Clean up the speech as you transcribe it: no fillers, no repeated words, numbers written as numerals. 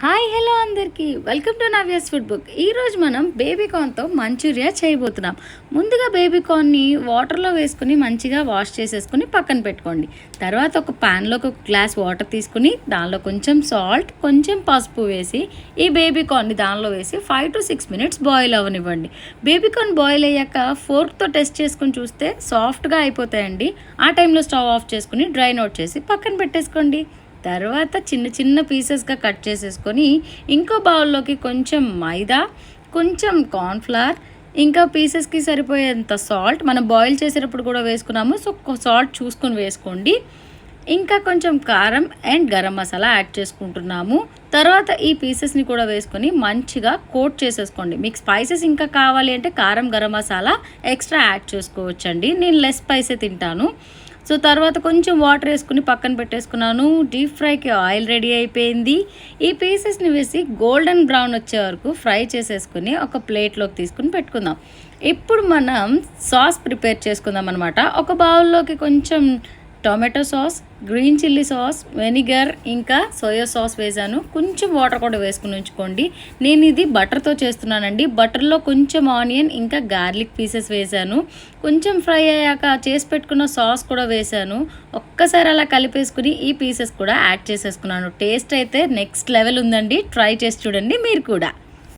Hi hello అందరికీ welcome to Navya's food book. ఈరోజు మనం బేబీకార్న్తో మంచూరియా చేయబోతున్నాం. ముందుగా బేబీకార్న్ని వాటర్లో వేసుకుని మంచిగా వాష్ చేసేసుకుని పక్కన పెట్టుకోండి. తర్వాత ఒక ప్యాన్లోకి ఒక గ్లాస్ వాటర్ తీసుకుని దానిలో కొంచెం సాల్ట్, కొంచెం పసుపు వేసి ఈ బేబీకార్న్ని దానిలో వేసి 5 to 6 minutes బాయిల్ అవ్వనివ్వండి. బేబీకార్న్ బాయిల్ అయ్యాక ఫోర్క్తో టెస్ట్ చేసుకుని చూస్తే సాఫ్ట్గా అయిపోతాయండి. ఆ టైంలో స్టవ్ ఆఫ్ చేసుకుని డ్రైన్ అవుట్ చేసి పక్కన పెట్టేసుకోండి. తర్వాత చిన్న చిన్న పీసెస్గా కట్ చేసేసుకొని ఇంకో బౌల్లోకి కొంచెం మైదా, కొంచెం కార్న్ఫ్లవర్, ఇంకా పీసెస్కి సరిపోయేంత సాల్ట్, మనం బాయిల్ చేసేటప్పుడు కూడా వేసుకున్నాము, సో సాల్ట్ చూసుకొని వేసుకోండి. ఇంకా కొంచెం కారం అండ్ గరం మసాలా యాడ్ చేసుకుంటున్నాము. తర్వాత ఈ పీసెస్ని కూడా వేసుకొని మంచిగా కోట్ చేసేసుకోండి. మీకు స్పైసెస్ ఇంకా కావాలి అంటే కారం, గరం మసాలా ఎక్స్ట్రా యాడ్ చేసుకోవచ్చండి. నేను లెస్ స్పైసే తింటాను. సో తర్వాత కొంచెం వాటర్ వేసుకుని పక్కన పెట్టేసుకున్నాను. డీప్ ఫ్రైకి ఆయిల్ రెడీ అయిపోయింది. ఈ పీసెస్ని వేసి గోల్డెన్ బ్రౌన్ వచ్చే వరకు ఫ్రై చేసేసుకుని ఒక ప్లేట్లోకి తీసుకుని పెట్టుకుందాం. ఇప్పుడు మనం సాస్ ప్రిపేర్ చేసుకుందాం అనమాట. ఒక బౌల్లోకి కొంచెం tomato sauce, green chilli sauce, vinegar, ఇంకా సోయా సాస్ వేసాను. కొంచెం వాటర్ కూడా వేసుకుని ఉంచుకోండి. నేను ఇది బటర్తో చేస్తున్నానండి. బటర్లో కొంచెం ఆనియన్ ఇంకా గార్లిక్ పీసెస్ వేసాను. కొంచెం ఫ్రై అయ్యాక చేసి పెట్టుకున్న సాస్ కూడా వేసాను. ఒక్కసారి అలా కలిపేసుకుని ఈ పీసెస్ కూడా యాడ్ చేసేసుకున్నాను. టేస్ట్ అయితే నెక్స్ట్ లెవెల్ ఉందండి. ట్రై చేసి చూడండి మీరు కూడా.